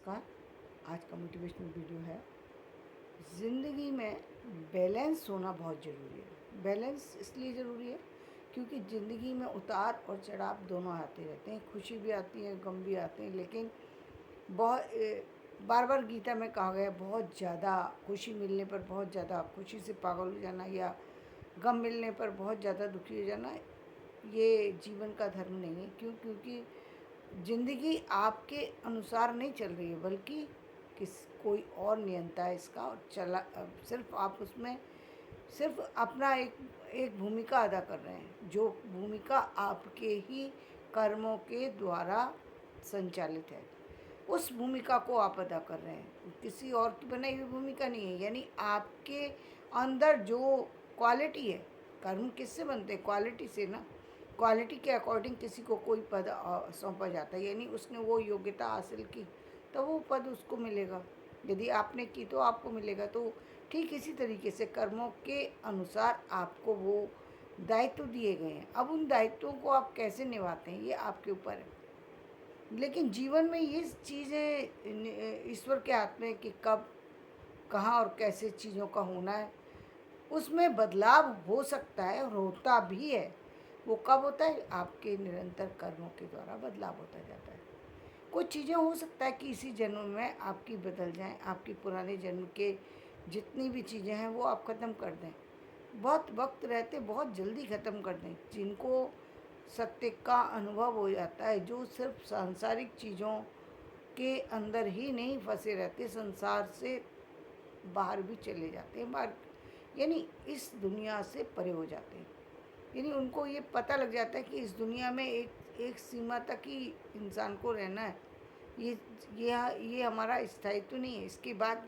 नमस्कार। आज का मोटिवेशनल वीडियो है, ज़िंदगी में बैलेंस होना बहुत ज़रूरी है। बैलेंस इसलिए ज़रूरी है क्योंकि ज़िंदगी में उतार और चढ़ाव दोनों आते रहते हैं। खुशी भी आती है, गम भी आते हैं, लेकिन बहुत बार बार गीता में कहा गया है, बहुत ज़्यादा खुशी मिलने पर बहुत ज़्यादा खुशी से पागल हो जाना या गम मिलने पर बहुत ज़्यादा दुखी हो जाना, ये जीवन का धर्म नहीं है। क्योंकि ज़िंदगी आपके अनुसार नहीं चल रही है, बल्कि कोई और नियंता है इसका, और सिर्फ आप उसमें सिर्फ अपना एक एक भूमिका अदा कर रहे हैं, जो भूमिका आपके ही कर्मों के द्वारा संचालित है। उस भूमिका को आप अदा कर रहे हैं, किसी और की बनाई हुई भूमिका नहीं है। यानी आपके अंदर जो क्वालिटी है, कर्म किससे बनते हैं? क्वालिटी से ना। क्वालिटी के अकॉर्डिंग किसी को कोई पद सौंपा जाता है, यानी उसने वो योग्यता हासिल की तो वो पद उसको मिलेगा। यदि आपने की तो आपको मिलेगा। तो ठीक इसी तरीके से कर्मों के अनुसार आपको वो दायित्व दिए गए हैं। अब उन दायित्वों को आप कैसे निभाते हैं, ये आपके ऊपर है। लेकिन जीवन में ये चीज़ें ईश्वर के हाथ में, कि कब, कहाँ और कैसे चीज़ों का होना है, उसमें बदलाव हो सकता है और होता भी है। वो कब होता है? आपके निरंतर कर्मों के द्वारा बदलाव होता जाता है। कुछ चीज़ें हो सकता है कि इसी जन्म में आपकी बदल जाएं, आपकी पुराने जन्म के जितनी भी चीज़ें हैं वो आप ख़त्म कर दें। बहुत वक्त रहते बहुत जल्दी ख़त्म कर दें। जिनको सत्य का अनुभव हो जाता है, जो सिर्फ सांसारिक चीज़ों के अंदर ही नहीं फंसे रहते, संसार से बाहर भी चले जाते हैं, बाहर यानी इस दुनिया से परे हो जाते हैं। यानी उनको ये पता लग जाता है कि इस दुनिया में एक एक सीमा तक ही इंसान को रहना है। ये ये हमारा स्थायित्व नहीं है। इसके बाद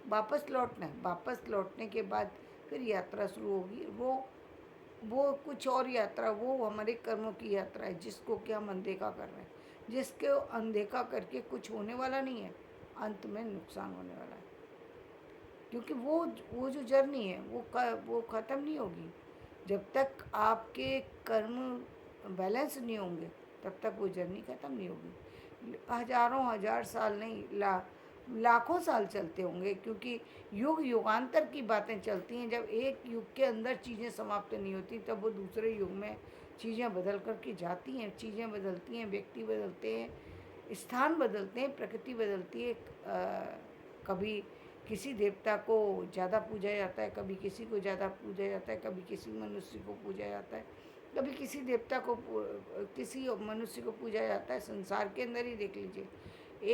वापस लौटना है। वापस लौटने के बाद फिर यात्रा शुरू होगी। वो कुछ और यात्रा, वो हमारे कर्मों की यात्रा है, जिसको कि हम अनदेखा कर रहे हैं, जिसको अनदेखा करके कुछ होने वाला नहीं है। अंत में नुकसान होने वाला है, क्योंकि वो जो जर्नी है वो ख़त्म नहीं होगी। जब तक आपके कर्म बैलेंस नहीं होंगे, तब तक वो जर्नी ख़त्म नहीं होगी। हज़ारों हज़ार साल नहीं, लाखों साल चलते होंगे, क्योंकि युग युगांतर की बातें चलती हैं। जब एक युग के अंदर चीज़ें समाप्त नहीं होती, तब वो दूसरे युग में चीज़ें बदल कर के जाती हैं। चीज़ें बदलती हैं, व्यक्ति बदलते हैं, स्थान बदलते हैं, प्रकृति बदलती है। कभी किसी देवता को ज़्यादा पूजा जाता है, कभी किसी को ज़्यादा पूजा जाता है, कभी किसी मनुष्य को पूजा जाता है, कभी किसी देवता को किसी मनुष्य को पूजा जाता है। संसार के अंदर ही देख लीजिए,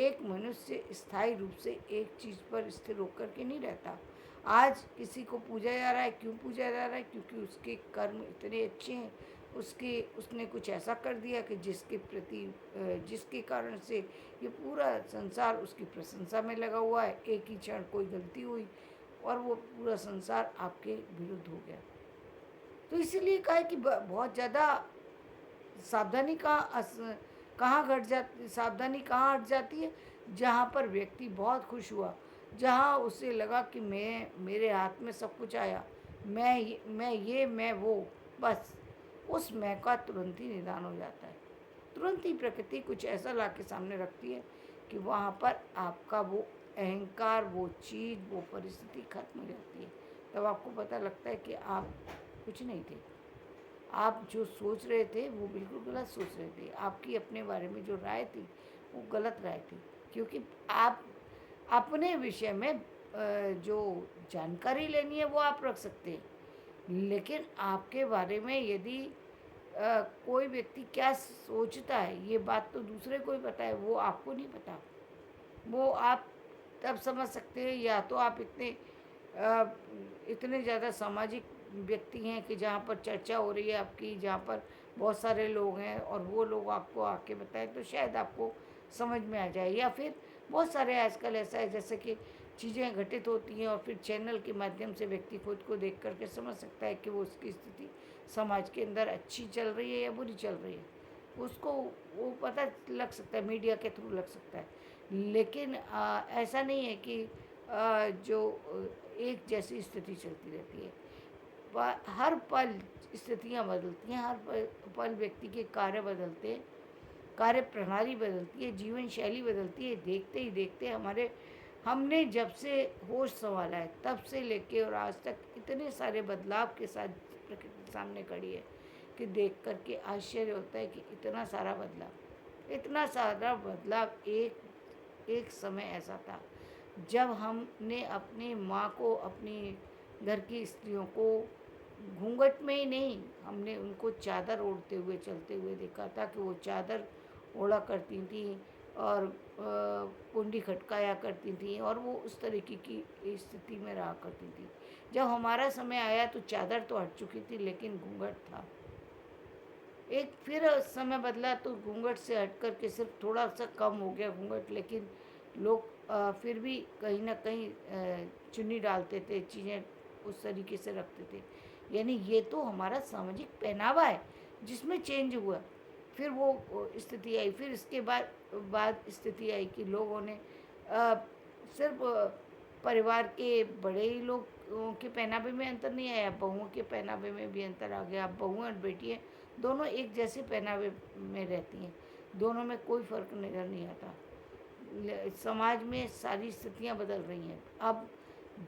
एक मनुष्य स्थायी रूप से एक चीज़ पर स्थिर होकर के नहीं रहता। आज किसी को पूजा जा रहा है, क्यों पूजा जा रहा है? क्योंकि उसके कर्म इतने अच्छे हैं, उसने कुछ ऐसा कर दिया कि जिसके कारण से ये पूरा संसार उसकी प्रशंसा में लगा हुआ है। एक ही क्षण कोई गलती हुई और वो पूरा संसार आपके विरुद्ध हो गया। तो इसीलिए कहा है कि बहुत ज़्यादा सावधानी कहाँ घट जाती, सावधानी कहाँ हट जाती है? जहाँ पर व्यक्ति बहुत खुश हुआ, जहाँ उसे लगा कि मेरे हाथ में सब कुछ आया, मैं वो, बस उस मैं का तुरंत ही निदान हो जाता है। तुरंत ही प्रकृति कुछ ऐसा ला के सामने रखती है कि वहाँ पर आपका वो अहंकार, वो चीज़, वो परिस्थिति खत्म हो जाती है। तब आपको पता लगता है कि आप कुछ नहीं थे। आप जो सोच रहे थे वो बिल्कुल गलत सोच रहे थे। आपकी अपने बारे में जो राय थी वो गलत राय थी, क्योंकि आप अपने विषय में जो जानकारी लेनी है वो आप रख सकते हैं, लेकिन आपके बारे में यदि कोई व्यक्ति क्या सोचता है, ये बात तो दूसरे को ही पता है, वो आपको नहीं पता। वो आप तब समझ सकते हैं, या तो आप इतने ज़्यादा सामाजिक व्यक्ति हैं कि जहाँ पर चर्चा हो रही है आपकी, जहाँ पर बहुत सारे लोग हैं और वो लोग आपको आके बताएं, तो शायद आपको समझ में आ जाए। या फिर बहुत सारे आजकल ऐसा है, जैसे कि चीज़ें घटित होती हैं और फिर चैनल के माध्यम से व्यक्ति खुद को देख करके समझ सकता है कि वो उसकी स्थिति समाज के अंदर अच्छी चल रही है या बुरी चल रही है। उसको वो पता लग सकता है, मीडिया के थ्रू लग सकता है। लेकिन ऐसा नहीं है कि जो एक जैसी स्थिति चलती रहती है। हर पल स्थितियाँ बदलती हैं, हर पल व्यक्ति के कार्य बदलते हैं। कार्य प्रणाली बदलती है, जीवन शैली बदलती है। देखते ही देखते हमने जब से होश संभाला है तब से लेके और आज तक इतने सारे बदलाव के साथ प्रकृति सामने खड़ी है कि देख कर के आश्चर्य होता है कि इतना सारा बदलाव एक समय ऐसा था जब हमने अपनी माँ को, अपनी घर की स्त्रियों को घूंघट में ही नहीं, हमने उनको चादर ओढ़ते हुए चलते हुए देखा था कि वो चादर ओढ़ा करती थी और कुंडी खटकाया करती थी और वो उस तरीके की स्थिति में रहा करती थी। जब हमारा समय आया तो चादर तो हट चुकी थी लेकिन घूंघट था। एक फिर समय बदला तो घूंघट से हट कर के सिर्फ थोड़ा सा कम हो गया घूंघट, लेकिन लोग फिर भी कहीं ना कहीं चुन्नी डालते थे, चीज़ें उस तरीके से रखते थे। यानी ये तो हमारा सामाजिक पहनावा है जिसमें चेंज हुआ। फिर वो स्थिति आई, फिर इसके बाद स्थिति आई कि लोगों ने सिर्फ परिवार के बड़े ही लोग के पहनावे में अंतर नहीं आया, बहुओं के पहनावे में भी अंतर आ गया। अब बहुएं और बेटियाँ दोनों एक जैसे पहनावे में रहती हैं, दोनों में कोई फ़र्क नज़र नहीं आता। समाज में सारी स्थितियाँ बदल रही हैं। अब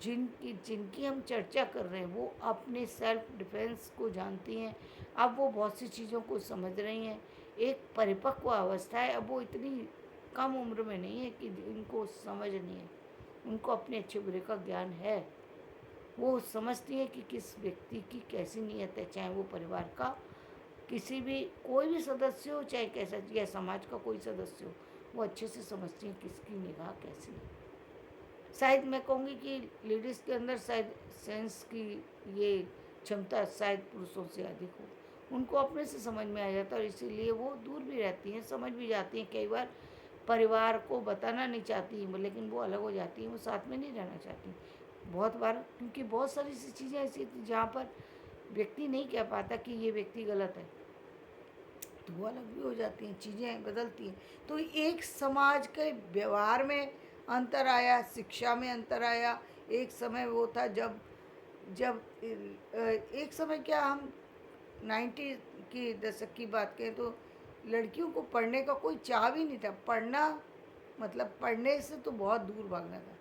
जिनकी हम चर्चा कर रहे हैं वो अपने सेल्फ डिफेंस को जानती हैं। अब वो बहुत सी चीज़ों को समझ रही हैं। एक परिपक्व अवस्था है, अब वो इतनी कम उम्र में नहीं है कि इनको समझ नहीं है, उनको अपने अच्छे बुरे का ज्ञान है। वो समझती है कि किस व्यक्ति की कैसी नीयत है, चाहे वो परिवार का कोई भी सदस्य हो, चाहे कैसा या समाज का कोई सदस्य हो, वो अच्छे से समझती हैं किसकी निगाह कैसी है। शायद मैं कहूँगी कि लेडीज़ के अंदर शायद सेंस की ये क्षमता शायद पुरुषों से अधिक हो। उनको अपने से समझ में आ जाता है और इसीलिए वो दूर भी रहती हैं, समझ भी जाती हैं। कई बार परिवार को बताना नहीं चाहती हैं लेकिन वो अलग हो जाती हैं, वो साथ में नहीं रहना चाहती बहुत बार, क्योंकि बहुत सारी सी चीज़ें ऐसी थी जहाँ पर व्यक्ति नहीं कह पाता कि ये व्यक्ति गलत है, तो वो अलग भी हो जाती हैं, चीज़ें बदलती हैं। तो एक समाज के व्यवहार में अंतर आया, शिक्षा में अंतर आया। एक समय वो था जब जब एक समय क्या, हम 90 की दशक की बात करें तो लड़कियों को पढ़ने का कोई चाह भी नहीं था। पढ़ना मतलब पढ़ने से तो बहुत दूर भागना था।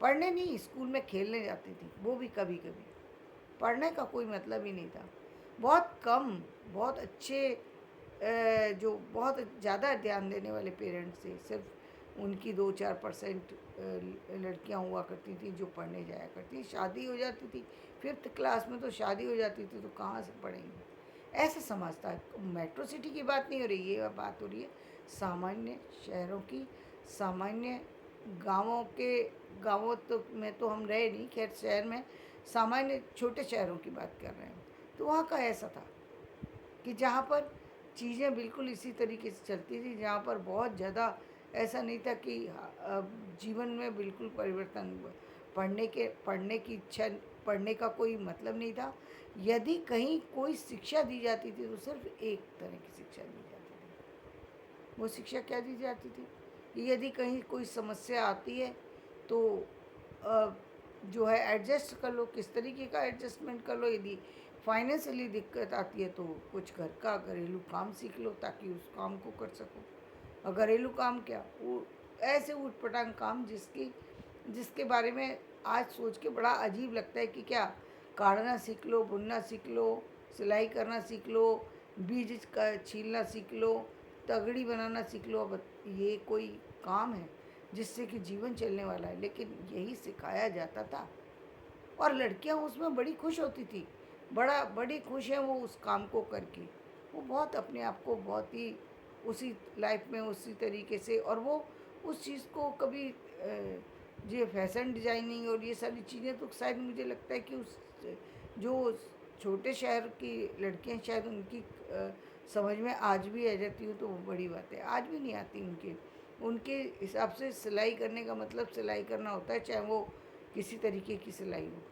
पढ़ने नहीं, स्कूल में खेलने जाती थी, वो भी कभी कभी। पढ़ने का कोई मतलब ही नहीं था। बहुत कम, बहुत अच्छे जो बहुत ज़्यादा ध्यान देने वाले पेरेंट्स थे, सिर्फ उनकी 2-4% लड़कियां हुआ करती थी जो पढ़ने जाया करती। शादी हो जाती थी 5th क्लास में, तो शादी हो जाती थी तो कहाँ से पढ़ेंगे, ऐसा समाज था। मेट्रो सिटी की बात नहीं हो रही, ये बात हो रही है सामान्य शहरों की, सामान्य गाँवों तो में तो हम रहे नहीं, खैर शहर में सामान्य छोटे शहरों की बात कर रहे हैं। तो वहाँ का ऐसा था कि जहाँ पर चीज़ें बिल्कुल इसी तरीके से चलती थी, जहाँ पर बहुत ज़्यादा ऐसा नहीं था कि जीवन में बिल्कुल परिवर्तन हुआ। पढ़ने की इच्छा, पढ़ने का कोई मतलब नहीं था। यदि कहीं कोई शिक्षा दी जाती थी तो सिर्फ एक तरह की शिक्षा दी जाती थी। वो शिक्षा क्या दी जाती थी कि यदि कहीं कोई समस्या आती है तो जो है एडजस्ट कर लो, किस तरीके का एडजस्टमेंट कर लो। यदि फाइनेंशियली दिक्कत आती है तो कुछ घर का घरेलू काम सीख लो ताकि उस काम को कर सको। और घरेलू काम क्या, वो ऐसे ऊटपटांग काम जिसके बारे में आज सोच के बड़ा अजीब लगता है कि क्या, काढ़ना सीख लो, बुनना सीख लो, सिलाई करना सीख लो, बीज का छीलना सीख लो, तगड़ी बनाना सीख लो। अब ये कोई काम है जिससे कि जीवन चलने वाला है, लेकिन यही सिखाया जाता था और लड़कियां उसमें बड़ी खुश होती थी, बड़ी खुश हैं वो उस काम को करके। वो बहुत अपने आप को बहुत ही उसी लाइफ में उसी तरीके से, और वो उस चीज़ को कभी ये फैशन डिजाइनिंग और ये सारी चीज़ें तो शायद मुझे लगता है कि उस जो छोटे शहर की लड़कियां शायद उनकी समझ में आज भी आ जाती हूँ तो वो बड़ी बात है। आज भी नहीं आती उनके हिसाब से सिलाई करने का मतलब सिलाई करना होता है, चाहे वो किसी तरीके की सिलाई हो,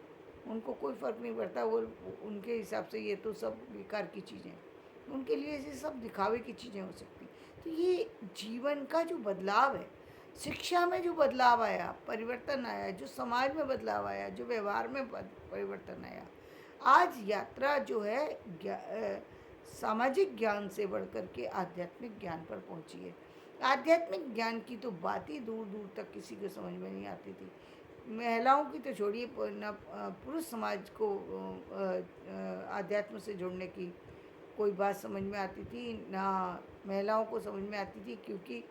उनको कोई फ़र्क नहीं पड़ता। वो उनके हिसाब से ये तो सब बेकार की चीज़ें हैं, उनके लिए ये सब दिखावे की चीज़ें हो सकती। तो ये जीवन का जो बदलाव है, शिक्षा में जो बदलाव आया, परिवर्तन आया, जो समाज में बदलाव आया, जो व्यवहार में परिवर्तन आया, आज यात्रा जो है सामाजिक ज्ञान से बढ़ कर के आध्यात्मिक ज्ञान पर पहुंची है। आध्यात्मिक ज्ञान की तो बात ही दूर दूर तक किसी को समझ में नहीं आती थी। महिलाओं की तो छोड़िए, न पुरुष समाज को आध्यात्म से जुड़ने की कोई बात समझ में आती थी, ना महिलाओं को समझ में आती थी, क्योंकि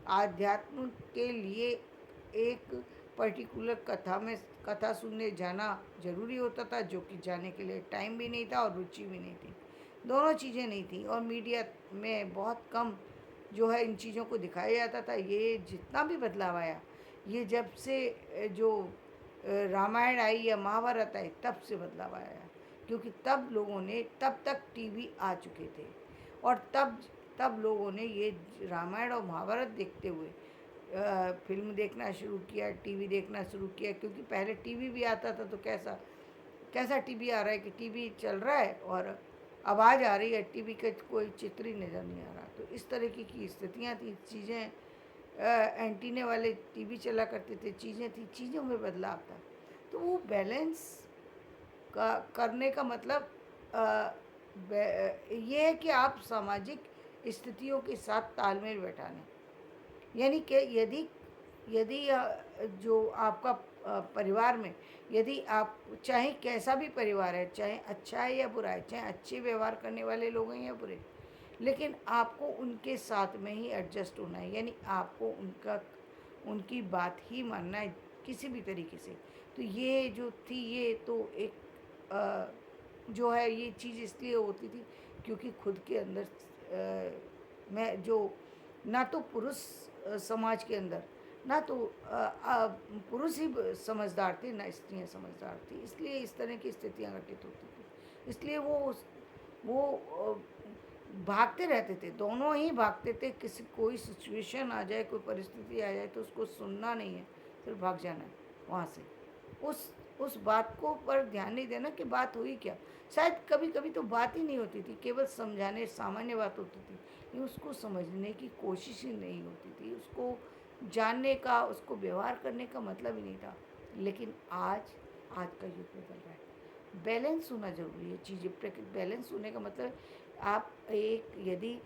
आध्यात्म के लिए एक पर्टिकुलर कथा सुनने जाना ज़रूरी होता था, जो कि जाने के लिए टाइम भी नहीं था और रुचि भी नहीं थी। दोनों चीज़ें नहीं थी, और मीडिया में बहुत कम जो है इन चीज़ों को दिखाया जाता था। ये जितना भी बदलाव आया, ये जब से जो रामायण आई या महाभारत आई, तब से बदलाव आया है। क्योंकि तब लोगों ने, तब तक टीवी आ चुके थे, और तब तब लोगों ने ये रामायण और महाभारत देखते हुए फिल्म देखना शुरू किया, टीवी देखना शुरू किया। क्योंकि पहले टीवी भी आता था तो कैसा कैसा टीवी आ रहा है कि टीवी चल रहा है और आवाज़ आ रही है, टीवी का कोई चित्र ही नज़र नहीं आ रहा। तो इस तरह की स्थितियाँ थी, चीज़ें एंटीने वाले टीवी चला करते थे, चीज़ें थी, चीज़ों में बदलाव था। तो वो बैलेंस का करने का मतलब ये है कि आप सामाजिक स्थितियों के साथ तालमेल बैठा लें। यानी कि यदि यदि जो आपका परिवार में, यदि आप चाहे कैसा भी परिवार है, चाहे अच्छा है या बुरा है, चाहे अच्छे व्यवहार करने वाले लोग हैं या बुरे, लेकिन आपको उनके साथ में ही एडजस्ट होना है। यानी आपको उनकी बात ही मानना है किसी भी तरीके से। तो ये जो थी, ये तो एक जो है, ये चीज़ इसलिए होती थी क्योंकि खुद के अंदर मैं जो, ना तो पुरुष समाज के अंदर, ना तो पुरुष ही समझदार थे, ना स्त्रियाँ समझदार थी। इसलिए इस तरह की स्थितियाँ घटित होती थी। इसलिए वो भागते रहते थे, दोनों ही भागते थे। किसी कोई सिचुएशन आ जाए, कोई परिस्थिति आ जाए, तो उसको सुनना नहीं है, सिर्फ भाग जाना है वहाँ से। उस बात को पर ध्यान नहीं देना कि बात हुई क्या। शायद कभी कभी तो बात ही नहीं होती थी, केवल समझाने सामान्य बात होती थी, लेकिन उसको समझने की कोशिश ही नहीं होती थी, उसको जानने का, उसको व्यवहार करने का मतलब ही नहीं था। लेकिन आज का युग बदल रहा है, बैलेंस होना ज़रूरी है। चीज़ें बैलेंस होने का मतलब, आप यदि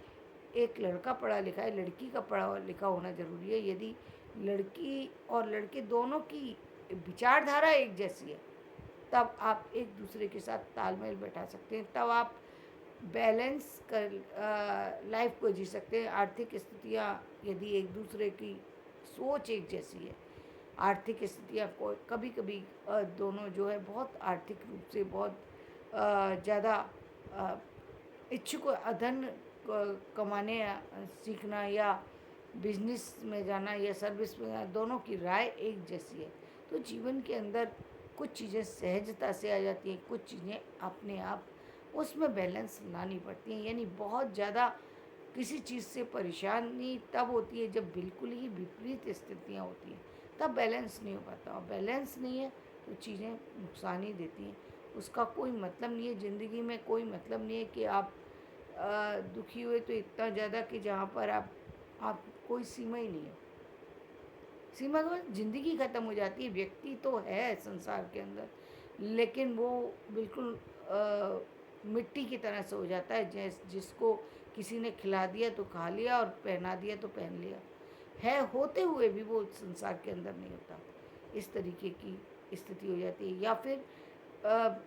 एक लड़का पढ़ा लिखा है, लड़की का पढ़ा लिखा होना ज़रूरी है। यदि लड़की और लड़के दोनों की विचारधारा एक जैसी है, तब आप एक दूसरे के साथ तालमेल बैठा सकते हैं, तब आप बैलेंस कर लाइफ को जी सकते हैं। आर्थिक स्थितियाँ यदि एक दूसरे की सोच एक जैसी है, आर्थिक स्थितियाँ को कभी कभी दोनों जो है बहुत आर्थिक रूप से बहुत ज़्यादा इच्छुक, धन कमाने सीखना या बिजनेस में जाना या सर्विस में जाना, दोनों की राय एक जैसी है, तो जीवन के अंदर कुछ चीज़ें सहजता से आ जाती हैं, कुछ चीज़ें अपने आप उसमें बैलेंस लानी पड़ती हैं। यानी बहुत ज़्यादा किसी चीज़ से परेशानी तब होती है जब बिल्कुल ही विपरीत स्थितियाँ होती हैं, तब बैलेंस नहीं हो पाता। और बैलेंस नहीं है तो चीज़ें नुकसान ही देती हैं। उसका कोई मतलब नहीं है, ज़िंदगी में कोई मतलब नहीं है कि आप दुखी हुए तो इतना ज़्यादा कि जहाँ पर आप कोई सीमा ही नहीं है। सीमा के बाद ज़िंदगी ख़त्म हो जाती है। व्यक्ति तो है संसार के अंदर, लेकिन वो बिल्कुल मिट्टी की तरह से हो जाता है, जिसको किसी ने खिला दिया तो खा लिया और पहना दिया तो पहन लिया है, होते हुए भी वो संसार के अंदर नहीं होता। इस तरीके की स्थिति हो जाती है। या फिर अ,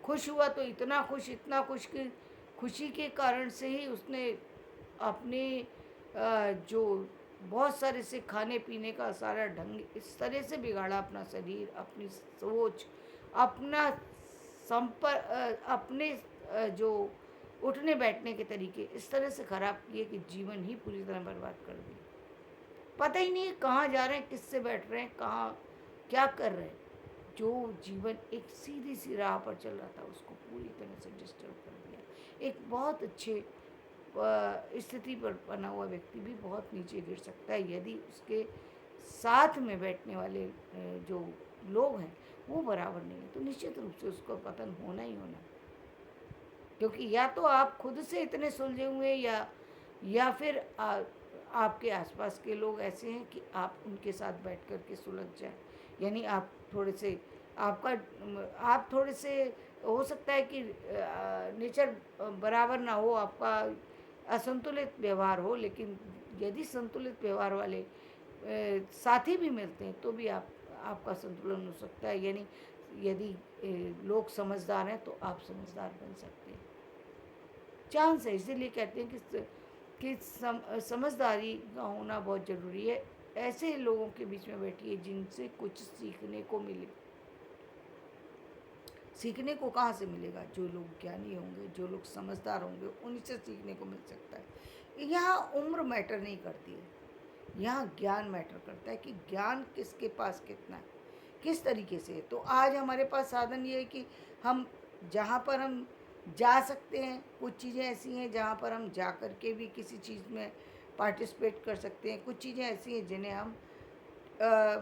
खुश हुआ तो इतना खुश, इतना खुश कि खुशी के कारण से ही उसने अपने जो बहुत सारे से खाने पीने का सारा ढंग इस तरह से बिगाड़ा, अपना शरीर, अपनी सोच, अपना अपने जो उठने बैठने के तरीके इस तरह से ख़राब किए कि जीवन ही पूरी तरह बर्बाद कर दिया। पता ही नहीं है कहाँ जा रहे हैं, किससे बैठ रहे हैं, कहाँ क्या कर रहे हैं। जो जीवन एक सीधी सी राह पर चल रहा था, उसको पूरी तरह से डिस्टर्ब कर दिया। एक बहुत अच्छे स्थिति पर बना हुआ व्यक्ति भी बहुत नीचे गिर सकता है, यदि उसके साथ में बैठने वाले जो लोग हैं वो बराबर नहीं है, तो निश्चित रूप से उसका पतन होना ही होना है। क्योंकि या तो आप खुद से इतने सुलझे हुए हैं, या फिर आपके आसपास के लोग ऐसे हैं कि आप उनके साथ बैठ कर के सुलझ जाएं। यानी आप थोड़े से हो सकता है कि नेचर बराबर ना हो, आपका असंतुलित व्यवहार हो, लेकिन यदि संतुलित व्यवहार वाले साथी भी मिलते हैं तो भी आपका संतुलन हो सकता है। यानी यदि लोग समझदार हैं तो आप समझदार बन सकते हैं। चांस है, इसीलिए कहते हैं कि समझदारी का होना बहुत ज़रूरी है। ऐसे लोगों के बीच में बैठिए जिनसे कुछ सीखने को मिले। सीखने को कहाँ से मिलेगा? जो लोग ज्ञानी होंगे, जो लोग समझदार होंगे, उन्हीं से सीखने को मिल सकता है। यहाँ उम्र मैटर नहीं करती है, यहाँ ज्ञान मैटर करता है कि ज्ञान किसके पास कितना है, किस तरीके से है। तो आज हमारे पास साधन ये है कि हम जहाँ पर हम जा सकते हैं, कुछ चीज़ें ऐसी हैं जहाँ पर हम जा कर के भी किसी चीज़ में पार्टिसिपेट कर सकते हैं। कुछ चीज़ें ऐसी हैं जिन्हें हम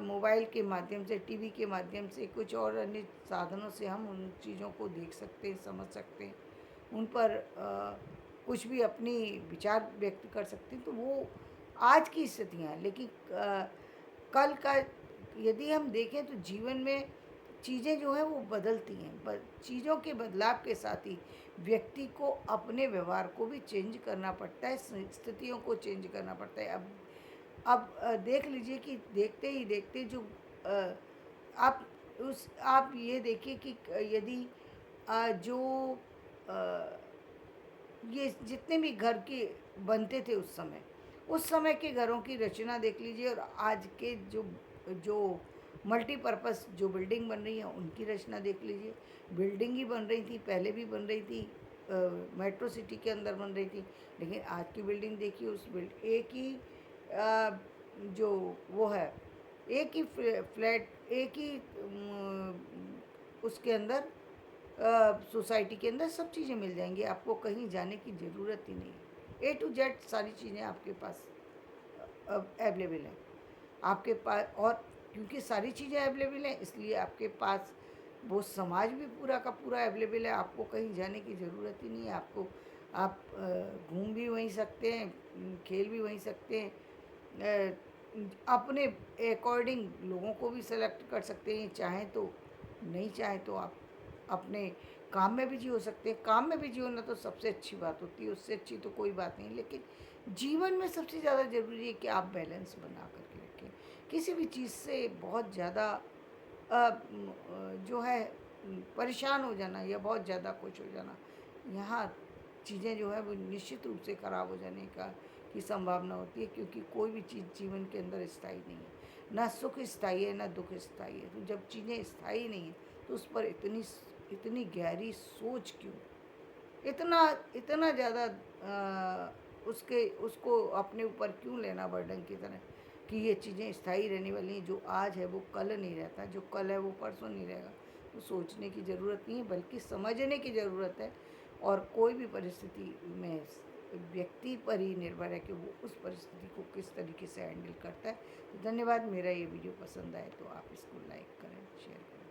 मोबाइल के माध्यम से, टीवी के माध्यम से, कुछ और अन्य साधनों से हम उन चीज़ों को देख सकते हैं, समझ सकते हैं, उन पर कुछ भी अपनी विचार व्यक्त कर सकते हैं। तो वो आज की स्थितियाँ हैं, लेकिन कल का यदि हम देखें तो जीवन में चीज़ें जो हैं वो बदलती हैं। चीज़ों के बदलाव के साथ ही व्यक्ति को अपने व्यवहार को भी चेंज करना पड़ता है, स्थितियों को चेंज करना पड़ता है। अब देख लीजिए कि देखते ही देखते जो अ, आप ये देखिए कि यदि जो अ, ये जितने भी घर के बनते थे उस समय के घरों की रचना देख लीजिए, और आज के जो जो मल्टीपर्पज़ जो बिल्डिंग बन रही है उनकी रचना देख लीजिए। बिल्डिंग ही बन रही थी, पहले भी बन रही थी, मेट्रो सिटी के अंदर बन रही थी, लेकिन आज की बिल्डिंग देखिए, उस एक ही अ, जो वो है, एक ही फ्लैट, एक ही उसके अंदर सोसाइटी के अंदर सब चीज़ें मिल जाएंगी, आपको कहीं जाने की ज़रूरत ही नहीं है। A to Z सारी चीज़ें आपके पास अवेलेबल हैं आपके पास। और क्योंकि सारी चीज़ें अवेलेबल हैं, इसलिए आपके पास वो समाज भी पूरा का पूरा अवेलेबल है, आपको कहीं जाने की ज़रूरत ही नहीं है। आप घूम भी वहीं सकते हैं, खेल भी वहीं सकते हैं, अपने अकॉर्डिंग लोगों को भी सेलेक्ट कर सकते हैं, चाहें तो, नहीं चाहें तो आप अपने काम में बिजी हो सकते हैं। काम में बिजी होना तो सबसे अच्छी बात होती है, उससे अच्छी तो कोई बात नहीं। लेकिन जीवन में सबसे ज़्यादा ज़रूरी है कि आप बैलेंस बना करके रखें। किसी भी चीज़ से बहुत ज़्यादा जो है परेशान हो जाना या बहुत ज़्यादा खुश हो जाना, यहाँ चीज़ें जो है वो निश्चित रूप से ख़राब हो जाने का की संभावना होती है, क्योंकि कोई भी चीज़ जीवन के अंदर स्थायी नहीं है। ना सुख स्थायी है, ना दुख स्थायी है। तो जब चीज़ें स्थायी नहीं है तो उस पर इतनी गहरी सोच क्यों, इतना इतना ज़्यादा उसके उसको अपने ऊपर क्यों लेना बर्डन की तरह, कि ये चीज़ें स्थायी रहने वाली हैं। जो आज है वो कल नहीं रहता, जो कल है वो परसों नहीं रहेगा। तो सोचने की ज़रूरत नहीं है, बल्कि समझने की ज़रूरत है। और कोई भी परिस्थिति में व्यक्ति पर ही निर्भर है कि वो उस परिस्थिति को किस तरीके से हैंडल करता है। तो धन्यवाद। मेरा ये वीडियो पसंद आए तो आप इसको लाइक करें, शेयर करें।